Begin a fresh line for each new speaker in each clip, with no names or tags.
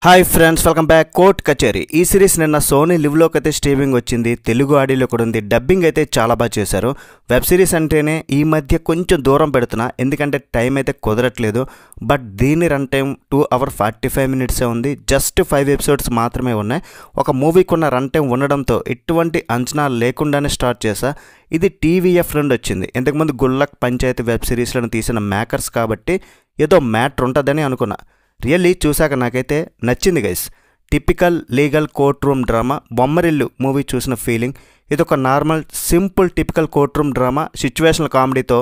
Hi friends, welcome back. Court కచేరీ ఈ series నిన్న సోనీ లివ్లోకి అయితే స్ట్రీమింగ్ వచ్చింది. తెలుగు ఆడియోలో కూడా ఉంది. డబ్బింగ్ అయితే చాలా బాగా చేశారు. వెబ్ సిరీస్ అంటేనే ఈ మధ్య కొంచెం దూరం పెడుతున్నా, ఎందుకంటే టైం అయితే కుదరట్లేదు. బట్ దీని రన్ టైం 2 hours 45 minutes ఉంది. జస్ట్ 5 episodes మాత్రమే ఉన్నాయి. ఒక మూవీకి ఉన్న రన్ టైం ఉండడంతో ఎటువంటి అంచనా లేకుండానే స్టార్ట్ చేశా. ఇది TVF నుండి వచ్చింది. ఇంతకుముందు గుల్లక్ పంచాయతీ వెబ్ సిరీస్లను తీసిన మేకర్స్ కాబట్టి ఏదో మ్యాటర్ ఉంటుందని అనుకున్నా. రియల్లీ చూశాక నాకైతే నచ్చింది guys. Typical legal court room drama, Bommarillu movie చూసిన ఫీలింగ్. ఇది ఒక normal simple typical court room drama, situational కామెడీతో,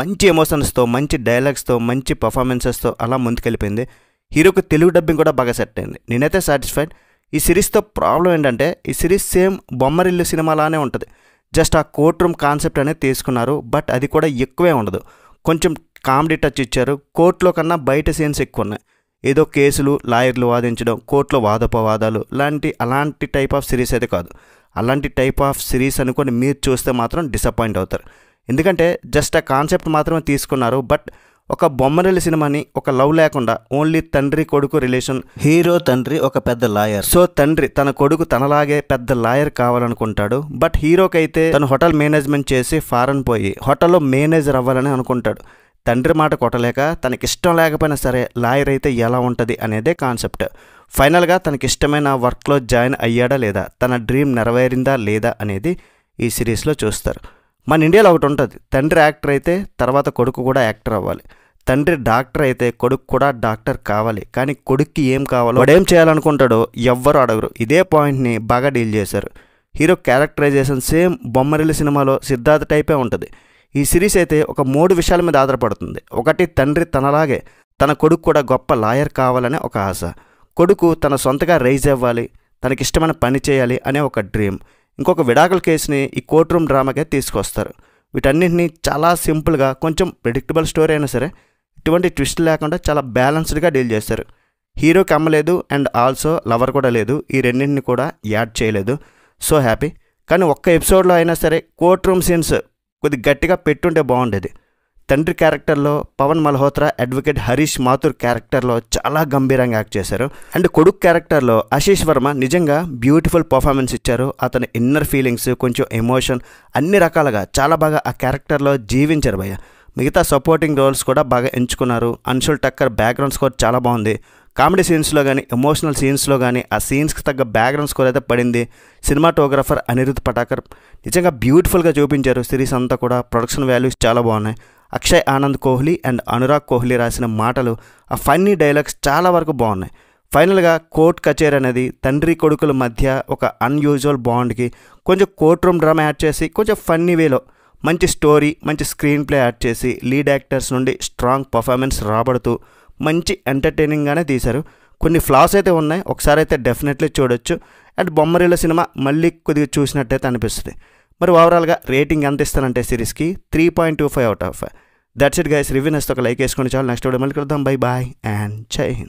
మంచి ఎమోషన్స్తో, మంచి డైలాగ్స్తో, మంచి పర్ఫార్మెన్సెస్తో అలా ముందుకెళ్ళిపోయింది. హీరోకి తెలుగు డబ్బింగ్ కూడా బాగా సెట్ అయింది. నేనైతే సాటిస్ఫైడ్. ఈ సిరీస్తో ప్రాబ్లం ఏంటంటే ఈ సిరీస్ సేమ్ బొమ్మరిల్లు సినిమాలానే ఉంటుంది. జస్ట్ ఆ కోర్ట్ రూమ్ కాన్సెప్ట్ అనేది తీసుకున్నారు. బట్ అది కూడా ఎక్కువే ఉండదు. కొంచెం కామెడీ టచ్ ఇచ్చారు. కోర్టులో కన్నా బయట సీన్స్ ఎక్కువ ఉన్నాయి. ఏదో కేసులు, లాయర్లు వాదించడం, కోర్టులో వాదోపవాదాలు అలాంటి టైప్ ఆఫ్ సిరీస్ అయితే కాదు. అలాంటి టైప్ ఆఫ్ సిరీస్ అనుకొని మీరు చూస్తే మాత్రం డిసప్పాయింట్ అవుతారు. ఎందుకంటే జస్ట్ ఆ కాన్సెప్ట్ మాత్రమే తీసుకున్నారు. బట్ ఒక బొమ్మరిల్లు సినిమాని ఒక లవ్ లేకుండా ఓన్లీ తండ్రి కొడుకు రిలేషన్, హీరో తండ్రి ఒక పెద్ద లాయర్. సో తండ్రి తన కొడుకు తనలాగే పెద్ద లాయర్ కావాలనుకుంటాడు. బట్ హీరోకి అయితే తను హోటల్ మేనేజ్మెంట్ చేసి ఫారెన్ పోయి హోటల్లో మేనేజర్ అవ్వాలని అనుకుంటాడు. తండ్రి మాట కొట్టలేక తనకిష్టం లేకపోయినా సరే లాయర్ అయితే ఎలా ఉంటుంది అనేదే కాన్సెప్ట్. ఫైనల్గా తనకిష్టమైన వర్క్లో జాయిన్ అయ్యాడా లేదా, తన డ్రీమ్ నెరవేరిందా లేదా అనేది ఈ సిరీస్లో చూస్తారు. మన ఇండియాలో ఒకటి ఉంటుంది, తండ్రి యాక్టర్ అయితే తర్వాత కొడుకు కూడా యాక్టర్ అవ్వాలి. తండ్రి డాక్టర్ అయితే కొడుకు కూడా డాక్టర్ కావాలి. కానీ కొడుక్కి ఏం కావాలో వాడేం చేయాలనుకుంటాడో ఎవ్వరూ అడగరు. ఇదే పాయింట్ని బాగా డీల్ చేశారు. హీరో క్యారెక్టరైజేషన్ సేమ్ బొమ్మరిల్లు సినిమాలో సిద్ధార్థ్ టైపే ఉంటుంది. ఈ సిరీస్ అయితే ఒక 3 విషయాల మీద ఆధారపడుతుంది. ఒకటి, తండ్రి తనలాగే తన కొడుకు కూడా గొప్ప లాయర్ కావాలనే ఒక ఆశ. కొడుకు తన సొంతగా రైజ్ అవ్వాలి, తనకిష్టమైన పని చేయాలి అనే ఒక డ్రీమ్. ఇంకొక విడాకుల కేసుని ఈ కోర్ట్ రూమ్ డ్రామాకే తీసుకొస్తారు. వీటన్నింటినీ చాలా సింపుల్గా, కొంచెం ప్రెడిక్టబుల్ స్టోరీ అయినా సరే ఎటువంటి ట్విస్ట్ లేకుండా చాలా బ్యాలెన్స్డ్గా డీల్ చేస్తారు. హీరోకి అమ్మ లేదు అండ్ ఆల్సో లవర్ కూడా లేదు. ఈ రెండింటిని కూడా యాడ్ చేయలేదు. So happy. కానీ ఒక్క ఎపిసోడ్లో అయినా సరే కోర్ట్ రూమ్ సీన్స్ కొద్ది గట్టిగా పెట్టుంటే బాగుండేది. తండ్రి క్యారెక్టర్లో పవన్ మల్హోత్రా, అడ్వకేట్ హరీష్ మాథుర్ క్యారెక్టర్లో చాలా గంభీరంగా యాక్ట్ చేశారు. అండ్ కొడుకు క్యారెక్టర్లో ఆశీష్ వర్మ నిజంగా బ్యూటిఫుల్ పర్ఫార్మెన్స్ ఇచ్చారు. అతని ఇన్నర్ ఫీలింగ్స్, కొంచెం ఎమోషన్, అన్ని రకాలుగా చాలా బాగా ఆ క్యారెక్టర్లో జీవించారు భయ్య. మిగతా సపోర్టింగ్ రోల్స్ కూడా బాగా ఎంచుకున్నారు. అన్షుల్ టక్కర్ బ్యాక్గ్రౌండ్ స్కోర్ చాలా బాగుంది. కామెడీ సీన్స్లో కానీ, ఎమోషనల్ సీన్స్లో కానీ ఆ సీన్స్కి తగ్గ బ్యాక్గ్రౌండ్ స్కోర్ అయితే పడింది. సినిమాటోగ్రఫర్ అనిరుద్ పటాకర్ నిజంగా బ్యూటిఫుల్గా చూపించారు. సిరీస్ అంతా కూడా ప్రొడక్షన్ వాల్యూస్ చాలా బాగున్నాయి. అక్షయ్ ఆనంద్ కోహ్లీ అండ్ అనురాగ్ కోహ్లీ రాసిన మాటలు, ఆ ఫన్నీ డైలాగ్స్ చాలా వరకు బాగున్నాయి. ఫైనల్గా కోర్ట్ కచేరీ అనేది తండ్రి కొడుకుల మధ్య ఒక అన్యూజువల్ బాండ్కి కొంచెం కోర్ట్ రూమ్ డ్రామా యాడ్ చేసి, కొంచెం ఫన్నీ వేలో మంచి స్టోరీ, మంచి స్క్రీన్ ప్లే యాడ్ చేసి, లీడ్ యాక్టర్స్ నుండి స్ట్రాంగ్ పర్ఫార్మెన్స్ రాబడుతూ మంచి ఎంటర్టైనింగ్గానే తీశారు. కొన్ని ఫ్లాస్ అయితే ఉన్నాయి, ఒకసారి అయితే డెఫినెట్లీ చూడొచ్చు. అండ్ బొమ్మరిల్లు సినిమా మళ్ళీ కొద్దిగా చూసినట్టయితే అనిపిస్తుంది. మరి ఓవరాల్గా రేటింగ్ ఎంత ఇస్తానంటే సిరీస్కి 3.25 out of 5. That's it guys. Review నచ్చితే ఒక లైక్ వేసుకొని చాలు. నెక్స్ట్ వీడియో మళ్ళీ కలుద్దాం. బై బాయ్ అండ్ జై హింద్.